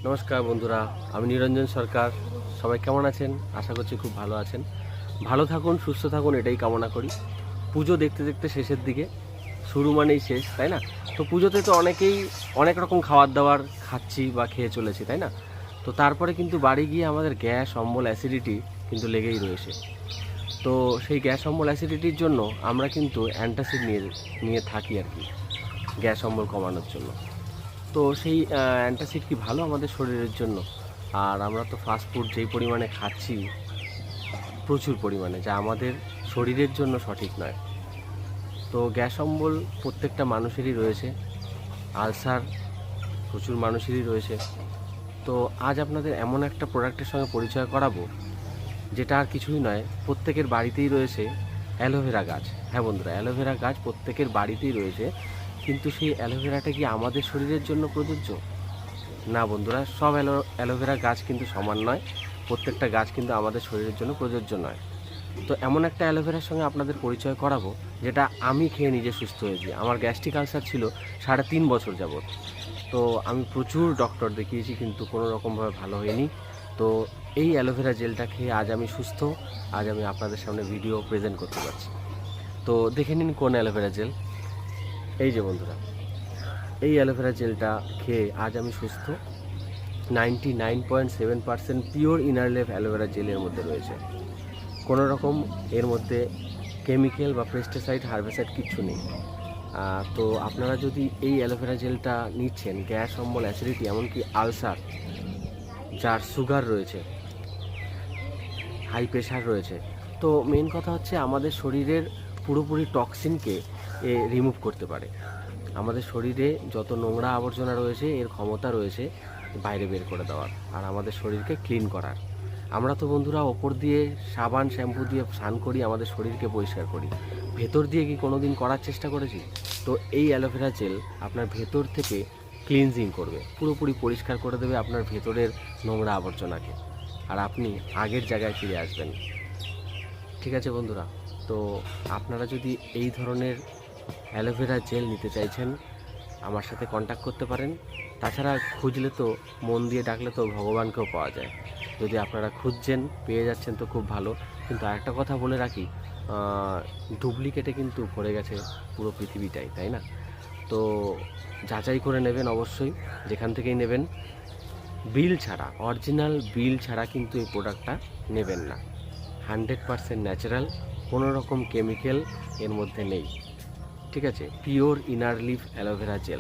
নমস্কার বন্ধুরা, আমি নিরঞ্জন সরকার। সবাই কেমন আছেন? আশা করছি খুব ভালো আছেন। ভালো থাকুন, সুস্থ থাকুন, এটাই কামনা করি। পুজো দেখতে দেখতে শেষের দিকে, শুরু মানেই শেষ, তাই না? তো পুজোতে তো অনেকেই অনেক রকম খাবার দাবার খাচ্ছি বা খেয়ে চলেছি, তাই না? তো তারপরে কিন্তু বাড়ি গিয়ে আমাদের গ্যাস, অম্বল, অ্যাসিডিটি কিন্তু লেগেই রয়েছে। তো সেই গ্যাস, অম্বল, অ্যাসিডিটির জন্য আমরা কিন্তু অ্যান্টাসিড নিয়ে নিয়ে থাকি আর কি, গ্যাস, অম্বল কমানোর জন্য। তো সেই অ্যান্টাসিড কি ভালো আমাদের শরীরের জন্য? আর আমরা তো ফাস্টফুড যেই পরিমাণে খাচ্ছি, প্রচুর পরিমাণে, যা আমাদের শরীরের জন্য সঠিক নয়। তো গ্যাস অম্বল প্রত্যেকটা মানুষেরই রয়েছে, আলসার প্রচুর মানুষেরই রয়েছে। তো আজ আপনাদের এমন একটা প্রোডাক্টের সঙ্গে পরিচয় করাবো, যেটা আর কিছুই নয়, প্রত্যেকের বাড়িতেই রয়েছে অ্যালোভেরা গাছ। হ্যাঁ বন্ধুরা, অ্যালোভেরা গাছ প্রত্যেকের বাড়িতেই রয়েছে, কিন্তু সেই অ্যালোভেরাটা কি আমাদের শরীরের জন্য প্রযোজ্য? না বন্ধুরা, সব অ্যালোভেরা গাছ কিন্তু সমান নয়, প্রত্যেকটা গাছ কিন্তু আমাদের শরীরের জন্য প্রযোজ্য নয়। তো এমন একটা অ্যালোভেরার সঙ্গে আপনাদের পরিচয় করাবো, যেটা আমি খেয়ে নিজে সুস্থ হয়েছি। আমার গ্যাস্ট্রিক আলসার ছিল 3.5 বছর যাবৎ। তো আমি প্রচুর ডক্টর দেখিয়েছি, কিন্তু কোনো রকমভাবে ভালো হয়নি। তো এই অ্যালোভেরা জেলটা খেয়ে আজ আমি সুস্থ। আজ আমি আপনাদের সামনে ভিডিও প্রেজেন্ট করতে পারছি। তো দেখে নিন কোন অ্যালোভেরা জেল। এই যে বন্ধুরা, এই অ্যালোভেরা জেলটা খেয়ে আজ আমি সুস্থ। 99.7% পিওর ইনার লেভ অ্যালোভেরা জেলের মধ্যে রয়েছে। কোনো রকম এর মধ্যে কেমিক্যাল বা পেস্টিসাইড, হার্বিসাইড কিচ্ছু নেই। তো আপনারা যদি এই অ্যালোভেরা জেলটা নিচ্ছেন, গ্যাস, অম্বল, অ্যাসিডিটি, এমনকি আলসার, যার সুগার রয়েছে, হাই প্রেশার রয়েছে, তো মেন কথা হচ্ছে আমাদের শরীরের পুরোপুরি টক্সিনকে রিমুভ করতে পারে। আমাদের শরীরে যত নোংরা আবর্জনা রয়েছে, এর ক্ষমতা রয়েছে বাইরে বের করে দেওয়ার, আর আমাদের শরীরকে ক্লিন করার। আমরা তো বন্ধুরা ওপর দিয়ে সাবান, শ্যাম্পু দিয়ে স্নান করি, আমাদের শরীরকে পরিষ্কার করি, ভেতর দিয়ে কি কোনো দিন করার চেষ্টা করেছি? তো এই অ্যালোভেরা জেল আপনার ভেতর থেকে ক্লিনজিং করবে, পুরোপুরি পরিষ্কার করে দেবে আপনার ভেতরের নোংরা আবর্জনাকে, আর আপনি আগের জায়গায় ফিরে আসবেন। ঠিক আছে বন্ধুরা, তো আপনারা যদি এই ধরনের অ্যালোভেরা জেল নিতে চাইছেন, আমার সাথে কন্ট্যাক্ট করতে পারেন। তাছাড়া খুঁজলে তো, মন দিয়ে ডাকলে তো ভগবানকেও পাওয়া যায়। যদি আপনারা খুঁজছেন, পেয়ে যাচ্ছেন তো খুব ভালো। কিন্তু আরেকটা কথা বলে রাখি, ডুপ্লিকেটে কিন্তু ভরে গেছে পুরো পৃথিবীটাই, তাই না? তো যাচাই করে নেবেন অবশ্যই, যেখান থেকেই নেবেন। বিল ছাড়া, অরিজিনাল বিল ছাড়া কিন্তু এই প্রোডাক্টটা নেবেন না। 100% ন্যাচারাল, কোনো রকম কেমিক্যাল এর মধ্যে নেই। ঠিক আছে, pure inner leaf aloe vera jail.